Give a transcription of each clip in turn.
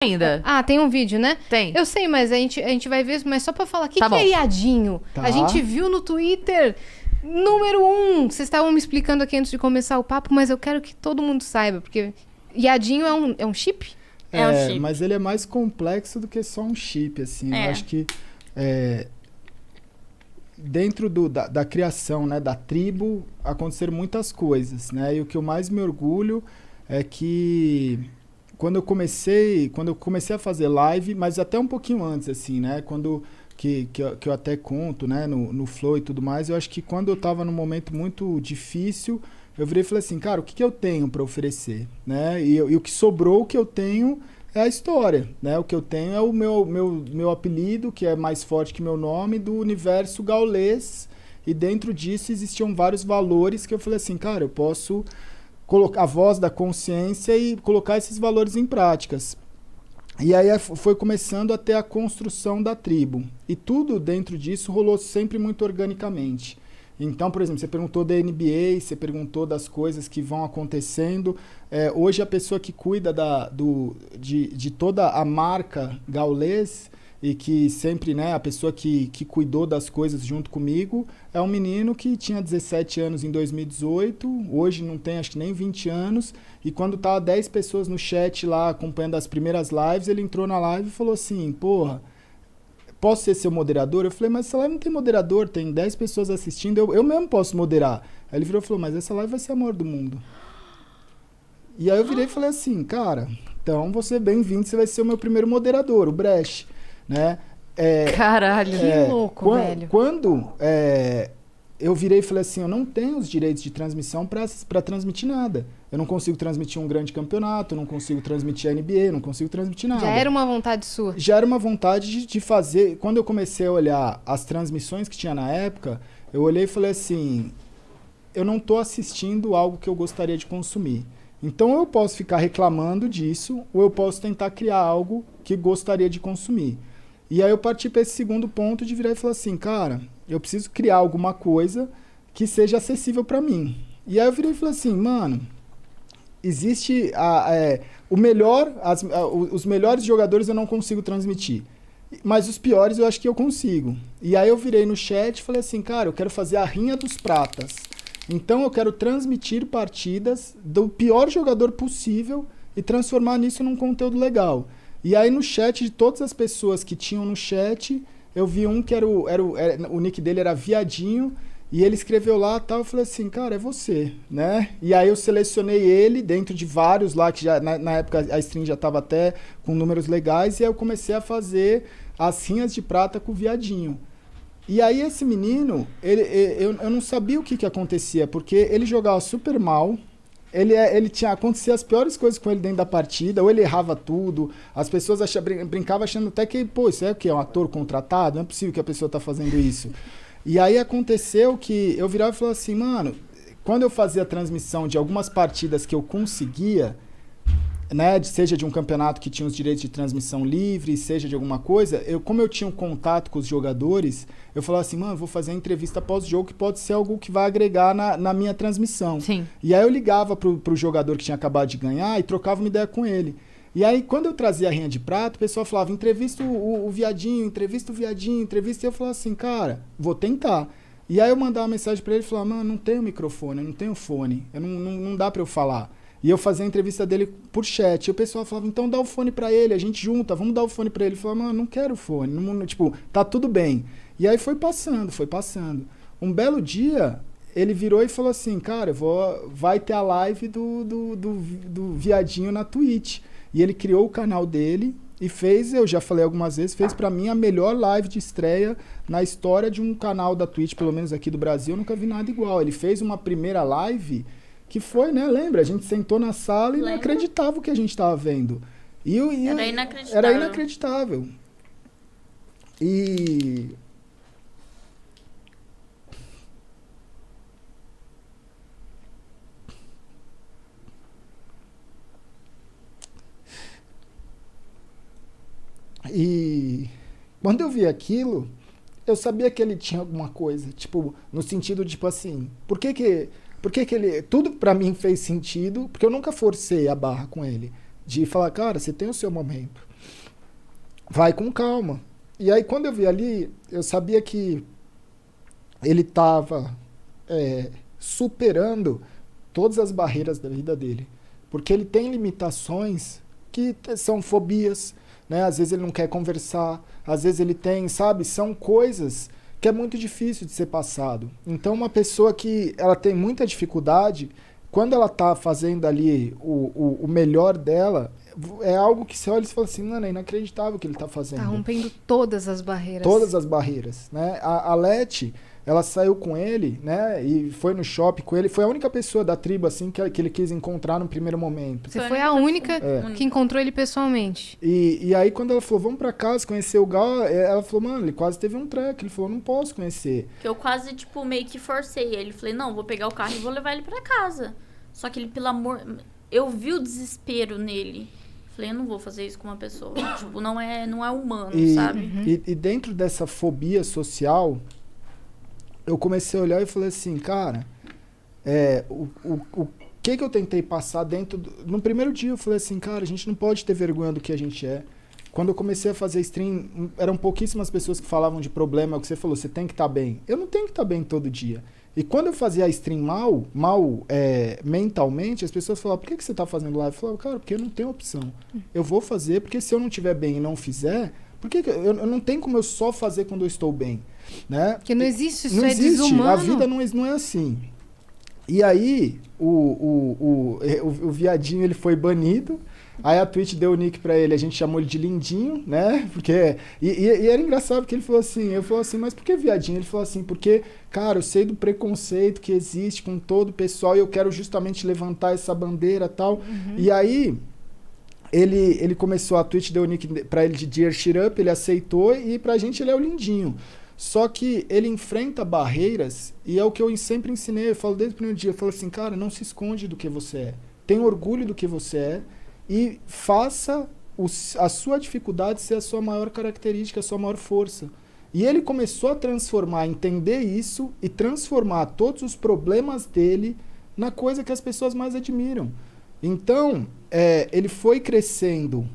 ainda. Ah, tem um vídeo, né? Tem. Eu sei, mas a gente vai ver, mas só pra falar, o que, Tá que bom. é Iadinho? Tá. A gente viu no Twitter, número 1. Vocês estavam me explicando aqui antes de começar o papo, mas eu quero que todo mundo saiba, porque Iadinho é um chip? É um chip. Mas ele é mais complexo do que só um chip, assim. É. Eu acho que dentro da criação, né, da tribo, aconteceram muitas coisas, né? E o que eu mais me orgulho é que quando eu comecei a fazer live, mas até um pouquinho antes, assim, né? Que eu até conto, né, no Flow e tudo mais, eu acho que quando eu tava num momento muito difícil, eu virei e falei assim, cara, o que eu tenho para oferecer, né? E o que sobrou, o que eu tenho é a história, né? O que eu tenho é o meu apelido, que é mais forte que meu nome, do universo gaulês, e dentro disso existiam vários valores que eu falei assim, cara, eu posso colocar a voz da consciência e colocar esses valores em práticas. E aí foi começando a ter a construção da tribo. E tudo dentro disso rolou sempre muito organicamente. Então, por exemplo, você perguntou da NBA, você perguntou das coisas que vão acontecendo. Hoje a pessoa que cuida de toda a marca gaulês e que sempre, né, a pessoa que cuidou das coisas junto comigo é um menino que tinha 17 anos em 2018, hoje não tem acho que nem 20 anos, e quando tava 10 pessoas no chat lá acompanhando as primeiras lives, ele entrou na live e falou assim, porra, posso ser seu moderador? Eu falei, mas essa live não tem moderador, tem 10 pessoas assistindo, eu mesmo posso moderar. Aí ele virou e falou, mas essa live vai ser a maior do mundo. E aí eu virei e falei assim, cara, então você é bem-vindo, você vai ser o meu primeiro moderador, o Brecht, né? Caralho. Que louco, velho. Quando eu virei e falei assim, eu não tenho os direitos de transmissão para transmitir nada. Eu não consigo transmitir um grande campeonato, eu não consigo transmitir a NBA, eu não consigo transmitir nada. Já era uma vontade sua? Já era uma vontade de fazer. Quando eu comecei a olhar as transmissões que tinha na época, eu olhei e falei assim, eu não estou assistindo algo que eu gostaria de consumir. Então eu posso ficar reclamando disso, ou eu posso tentar criar algo que gostaria de consumir. E aí eu parti para esse segundo ponto de virar e falar assim, cara, eu preciso criar alguma coisa que seja acessível para mim. E aí eu virei e falei assim, mano, existe os melhores jogadores eu não consigo transmitir, mas os piores eu acho que eu consigo. E aí eu virei no chat e falei assim, cara, eu quero fazer a rinha dos pratas. Então eu quero transmitir partidas do pior jogador possível e transformar nisso num conteúdo legal. E aí no chat, de todas as pessoas que tinham no chat, eu vi um que o nick dele era Viadinho, e ele escreveu lá e tal, eu falei assim, cara, é você, né? E aí eu selecionei ele dentro de vários lá, que já na época a stream já estava até com números legais, e aí eu comecei a fazer as rinhas de prata com o Viadinho. E aí esse menino, eu não sabia o que acontecia, porque ele jogava super mal, acontecia as piores coisas com ele dentro da partida, ou ele errava tudo, as pessoas brincavam achando até que, pô, isso é o quê? É um ator contratado? Não é possível que a pessoa tá fazendo isso. E aí aconteceu que eu virava e falava assim, mano, quando eu fazia a transmissão de algumas partidas que eu conseguia, né, seja de um campeonato que tinha os direitos de transmissão livre, seja de alguma coisa, como eu tinha um contato com os jogadores, eu falava assim, mano, vou fazer a entrevista pós-jogo que pode ser algo que vai agregar na minha transmissão. Sim. E aí eu ligava pro jogador que tinha acabado de ganhar e trocava uma ideia com ele. E aí, quando eu trazia a rinha de prata, o pessoal falava, entrevista o Viadinho, entrevista o Viadinho, entrevista, e eu falava assim, cara, vou tentar. E aí eu mandava uma mensagem pra ele e falava, mano, não tenho microfone, eu não tenho fone, não dá pra eu falar. E eu fazia a entrevista dele por chat. E o pessoal falava, então dá o fone pra ele, a gente junta, vamos dar o fone pra ele. Ele falava, mano, não quero fone. Tipo, tá tudo bem. E aí foi passando. Um belo dia, ele virou e falou assim, cara, vai ter a live do Viadinho na Twitch. E ele criou o canal dele e fez, eu já falei algumas vezes, fez pra mim a melhor live de estreia na história de um canal da Twitch, pelo menos aqui do Brasil, eu nunca vi nada igual. Ele fez uma primeira live que foi, né, lembra? A gente sentou na sala e não acreditava o que a gente estava vendo. Era inacreditável. Era inacreditável. E quando eu vi aquilo, eu sabia que ele tinha alguma coisa, tipo, no sentido, tipo assim, por que ele... Tudo pra mim fez sentido, porque eu nunca forcei a barra com ele, de falar, cara, você tem o seu momento. vai com calma. E aí, quando eu vi ali, eu sabia que ele estava superando todas as barreiras da vida dele. Porque ele tem limitações que são fobias, né? Às vezes ele não quer conversar, às vezes ele tem, sabe? São coisas que é muito difícil de ser passado. Então, uma pessoa que ela tem muita dificuldade, quando ela está fazendo ali o melhor dela, é algo que você olha e fala assim, mano, é inacreditável o que ele está fazendo. Tá rompendo todas as barreiras. Todas as barreiras, né? A Leti, ela saiu com ele, né? E foi no shopping com ele. Foi a única pessoa da tribo, assim, que ele quis encontrar no primeiro momento. Você foi a única que encontrou ele pessoalmente. E aí, quando ela falou, vamos pra casa conhecer o Gal, ela falou, mano, ele quase teve um treco. Ele falou, não posso conhecer. Que eu quase, tipo, meio que forcei ele. Falei, não, vou pegar o carro e vou levar ele pra casa. Só que ele, pelo amor... Eu vi o desespero nele. Falei, eu não vou fazer isso com uma pessoa. Tipo, não é humano, sabe? E dentro dessa fobia social, eu comecei a olhar e falei assim, cara, o que eu tentei passar dentro... No primeiro dia eu falei assim, cara, a gente não pode ter vergonha do que a gente é. Quando eu comecei a fazer stream, eram pouquíssimas pessoas que falavam de problema, o que você falou, você tem que estar bem. Eu não tenho que estar bem todo dia. E quando eu fazia a stream mal mentalmente, as pessoas falavam, por que você está fazendo live? Eu falava, cara, porque eu não tenho opção. Eu vou fazer, porque se eu não estiver bem e não fizer, eu não tenho como eu só fazer quando eu estou bem. Né? Porque não existe, isso não é existe. desumano. A vida não é assim. E aí, o viadinho ele foi banido. Aí a Twitch deu o nick pra ele, a gente chamou ele de Lindinho, né? Porque, e era engraçado porque ele falou assim, eu falei assim, mas por que viadinho? Ele falou assim, porque, cara, eu sei do preconceito que existe com todo o pessoal e eu quero justamente levantar essa bandeira e tal. Uhum. E aí, ele começou, a Twitch deu o nick pra ele de Dear Shit Up, ele aceitou e pra gente ele é o Lindinho. Só que ele enfrenta barreiras e é o que eu sempre ensinei, eu falo desde o primeiro dia, eu falo assim, cara, não se esconde do que você é. Tenha orgulho do que você é. E faça a sua dificuldade ser a sua maior característica, a sua maior força. E ele começou a transformar, entender isso e transformar todos os problemas dele na coisa que as pessoas mais admiram. Então, ele foi crescendo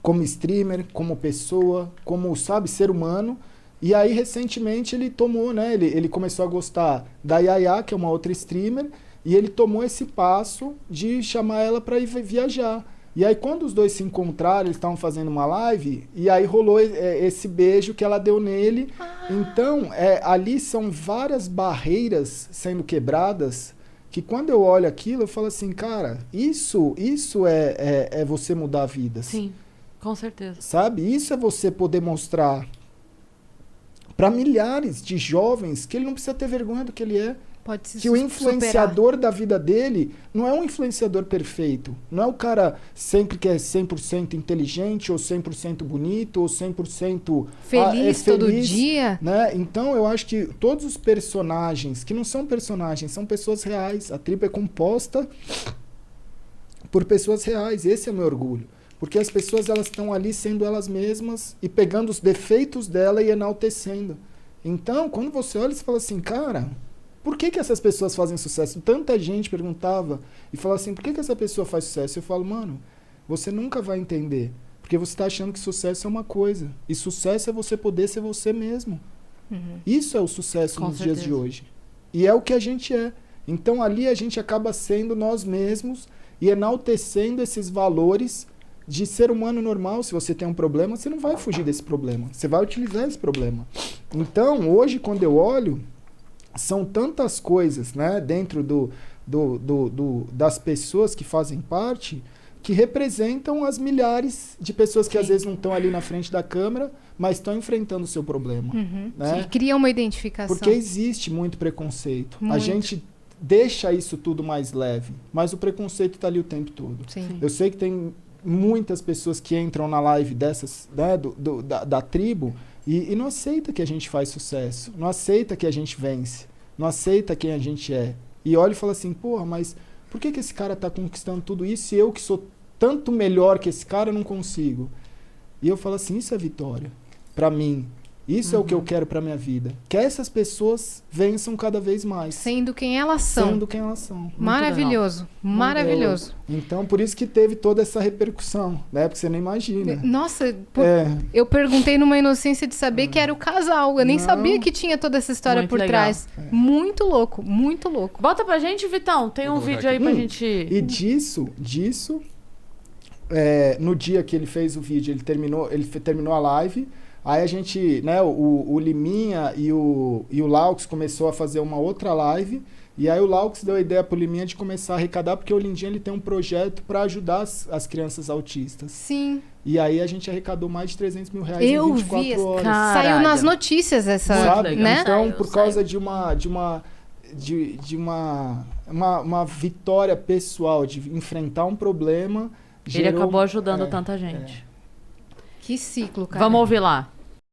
como streamer, como pessoa, como, sabe, ser humano. E aí, recentemente, ele tomou, né? Ele começou a gostar da Yaya, que é uma outra streamer, e ele tomou esse passo de chamar ela para ir viajar. E aí, quando os dois se encontraram, eles estavam fazendo uma live, e aí rolou esse beijo que ela deu nele. Então, ali são várias barreiras sendo quebradas, que quando eu olho aquilo, eu falo assim, cara, isso é você mudar vidas. Sim, com certeza. Sabe? Isso é você poder mostrar para milhares de jovens que ele não precisa ter vergonha do que ele é. Pode se que o influenciador da vida dele não é um influenciador perfeito. Não é o cara sempre que é 100% inteligente, ou 100% bonito, ou 100% feliz todo dia. Né? Então, eu acho que todos os personagens, que não são personagens, são pessoas reais. A tribo é composta por pessoas reais. Esse é o meu orgulho. Porque as pessoas elas estão ali sendo elas mesmas e pegando os defeitos dela e enaltecendo. Então, quando você olha, você fala assim, cara... Por que essas pessoas fazem sucesso? Tanta gente perguntava e falava assim, por que essa pessoa faz sucesso? Eu falo, mano, você nunca vai entender. Porque você está achando que sucesso é uma coisa. E sucesso é você poder ser você mesmo. Uhum. Isso é o sucesso nos dias de hoje. E é o que a gente é. Então ali a gente acaba sendo nós mesmos e enaltecendo esses valores de ser humano normal. Se você tem um problema, você não vai fugir desse problema. Você vai utilizar esse problema. Então, hoje, quando eu olho... São tantas coisas, né, dentro das pessoas que fazem parte que representam as milhares de pessoas que às vezes não estão ali na frente da câmera, mas estão enfrentando o seu problema. Uhum. Né? E cria uma identificação. Porque existe muito preconceito. Muito. A gente deixa isso tudo mais leve, mas o preconceito está ali o tempo todo. Sim. Eu sei que tem muitas pessoas que entram na live dessas, né, da tribo, e não aceita que a gente faz sucesso, não aceita que a gente vence, não aceita quem a gente é. E olha e fala assim, porra, mas por que esse cara tá conquistando tudo isso e eu que sou tanto melhor que esse cara não consigo? E eu falo assim, isso é vitória. Pra mim, Isso é o que eu quero pra minha vida. Que essas pessoas vençam cada vez mais. Sendo quem elas são. Sendo quem elas são. Maravilhoso. Maravilhoso. Então, por isso que teve toda essa repercussão, né? Porque você nem imagina. Nossa, É. eu perguntei numa inocência de saber que era o casal. Eu nem Não. sabia que tinha toda essa história Muito por legal. trás. Muito louco, muito louco. Bota pra gente, Vitão. Tem um Vou colocar vídeo aí aqui. pra gente... E disso, no dia que ele fez o vídeo, ele terminou a live. Aí a gente, né, o Liminha e o Laux começou a fazer uma outra live. E aí o Laux deu a ideia pro Liminha de começar a arrecadar, porque o Lindinha ele tem um projeto para ajudar as crianças autistas. Sim. E aí a gente arrecadou mais de 300 mil reais Eu em 24 vi. horas. Caralho. Saiu nas notícias essa, Sabe? legal. né? Então, Saiu, por causa de uma vitória pessoal, de enfrentar um problema... Ele gerou- acabou ajudando tanta gente. Que ciclo, cara. Vamos ouvir lá.